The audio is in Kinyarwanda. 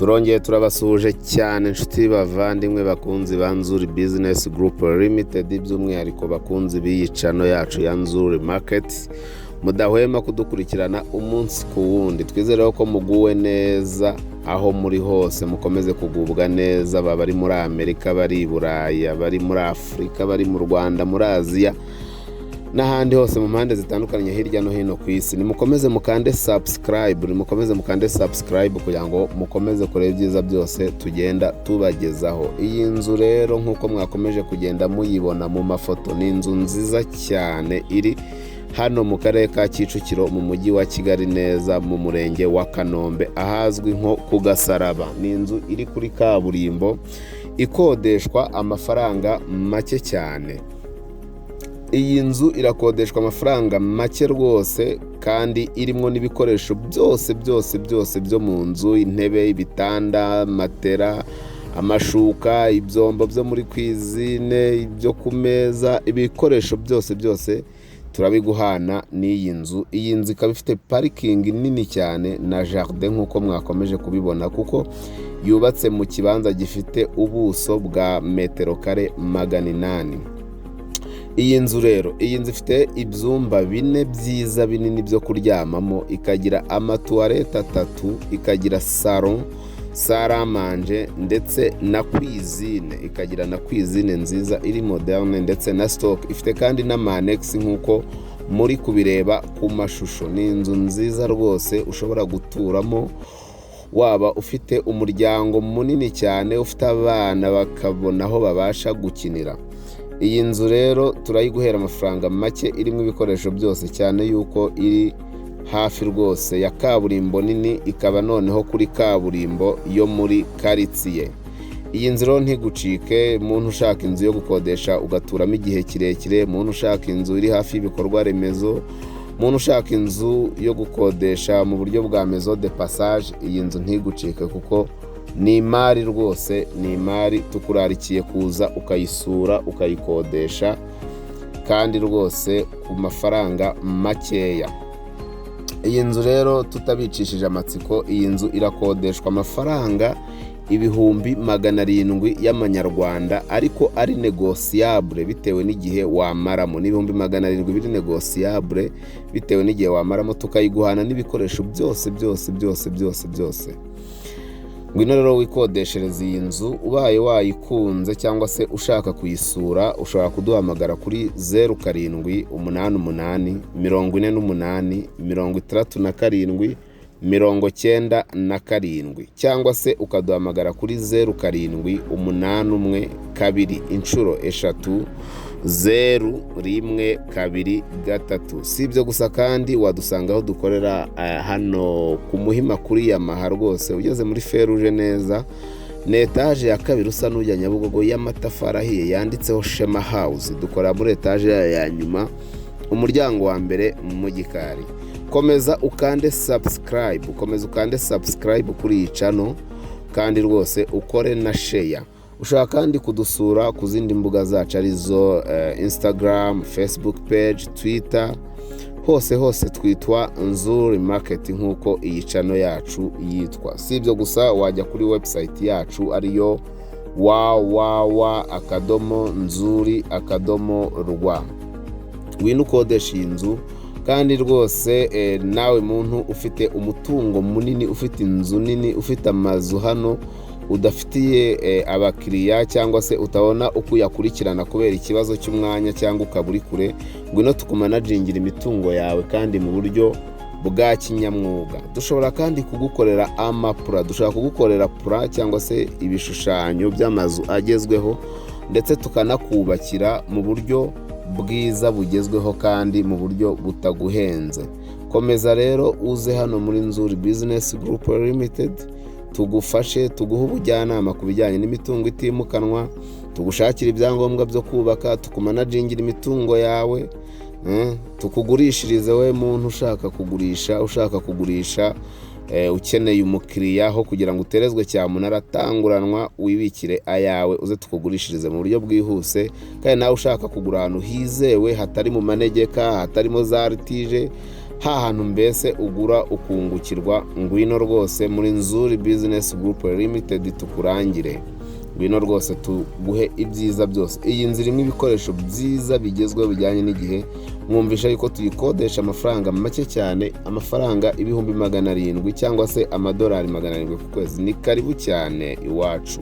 turongeye turabasuhuje cyane inshuti bavandimwe bakunzi ba Nzuri Business Group Limited, by'umwihariko bakunzi b'iyicano yacu ya Nzuri Market, mudahwema kudukurikirana umunsi ku wundi. Twizere ko muguwe neza aho muri hose, mukomeze kugubwa neza, bari muri Amerika, bari i Buraya, bari muri Afurika, bari mu Rwanda, muri Aziya n'ahandi hose mu mpande zitandukanye hirya no hino ku isi. Nimukomeze mukande subscribe kugira ngo mukomeze kureba ibyiza byose tugenda tubagezaho. Iyi nzu rero nk'uko mwakomeje kugenda muyibona mu mafoto, ni inzu nziza cyane iri hano mu karere ka Kicukiro mu mujyi wa Kigali, neza mu murenge wa Kanombe ahazwi nko ku Gasaraba. Ni inzu iri kuri kaburimbo, ikodeshwa amafaranga make cyane. Iyi nzu irakodeshwa amafaranga make rwose, kandi irimo n'ibikoresho byose byo mu nzu: intebe, ibitanda, matera, amashuka, ibyombo byo muri kwizine, ibyo ku meza, ibikoresho byose turabiguhana n'iyi nzu. Iyi nzu ikaba ifite parikingi nini cyane na jardin nk'uko mwakomeje kubibona, kuko yubatse mu kibanza gifite ubuso bwa metero kare 800. Iyi nzu rero, ifite ibyumba 4 byiza binini byo kuryamamo, ikagira amatuwarete 3, ikagira salon, saramanje ndetse na cuisine, ikagira na cuisine nziza iri moderne ndetse na stock. Ifite kandi n'amanex nk'uko muri kubireba ku mashusho. Ni inzu nziza rwose ushobora guturamo, waba ufite umuryango munini cyane, ufite abana bakabona aho babasha gukinira. Iyi nzu rero turayiguhera amafaranga make, irimo ibikoresho byose, cyane yuko iri hafi rwose ya kaburimbo nini, ikaba noneho kuri kaburimbo yo muri karitsiye. Iyi nzu rero ntigucike, muntu ushaka inzu yo gukodesha ugaturamo igihe kirekire, muntu ushaka inzu iri hafi y'ibikorwa remezo, muntu ushaka inzu yo gukodesha mu buryo bwa maison de passage, iyi nzu ntigucike kuko ni imari rwose, ni imari. Tukurarikiye kuza ukayisura, ukayikodesha, kandi rwose ku mafaranga makeya. Iyi nzu rero tutabicishije amatsiko, iyi nzu irakodeshwa amafaranga 700,000 y'amanyarwanda, ariko ari negociable bitewe n'igihe wamaramo. Ni 700,000 biri negociable bitewe n'igihe wamaramo, tukayiguhana n'ibikoresho byose. Ngwino rero wikodeshereza iyi nzu. Ubaye wayikunze cyangwa se ushaka kuyisura, ushobora kuduhamagara kuri 0788 48 67 97 cyangwa se ukaduhamagara kuri 0781301223. Si ibyo gusa kandi wadusanga aho dukorera hano ku Muhima kuri Yamaha rwose. Ugeze muri Feruje neza, ni etaje ya 2 usa n'ujya Nyabugogo y'amatafari ahiye yanditseho Shema House. Dukora muri etaje ya nyuma, umuryango wa mbere mu gikari. Komeza ukande subscribe kuri iyi channel, kandi rwose ukore na share. Ushaka kandi kudusura ku zindi mbuga zacu arizo Instagram, Facebook page, Twitter, hose twitwa Nzuri Market nk'uko iyi channel yacu yitwa. Si ibyo gusa, wajya kuri website yacu ariyo www.nzuri.rw. Ngwino ukodesha iyi nzu, kandi rwose nawe muntu ufite umutungo munini, ufite inzu nini, ufite amazu hano udafitiye abakiriya, cyangwa se utabona uko yakurikirana kubera ikibazo cy'umwanya cyangwa ukaburi kure, ngwino tukumanagingira imitungo yawe kandi mu buryo bwa kinyamwuga. Dushobora kandi kugukorera amapura, dushobora kugukorera pura cyangwa se ibishushanyo by'amazu agezweho, ndetse tukanakubakira mu buryo bwiza bugezweho kandi mu buryo butaguhenze. Komeza rero uze hano muri Nzuri Business Group Limited, tugufashe, tuguhe ubujyanama ku bijyanye n'imitungo itimukanwa, tugushakira ibyangombwa byo kubaka, tukumanagingira imitungo yawe, tukugurishirize we muntu ushaka kugurisha, ukeneye umukiriya aho kugira ngo uterezwe cyamunara, atanguranwa wibikire ayawe, uze tukugurishirize mu buryo bwihuse. Kandi nawe ushaka kugura ahantu hizewe, hatari mu manegeka, hatarimo za litije, hantu mbese ugura ukungukirwa. Ngwino rwose muri Nzuri Business Group Limited tukurangire, ngwino rwose tuguhe ibyiza byose. Iyi nzu irimo ibikoresho byiza bigezweho bijyanye n'igihe. Mwumvisha yuko tuyikodesha amafaranga make cyane, amafaranga 700 cyangwa se amadolari 700 ku kwezi. Ni karibu cyane iwacu.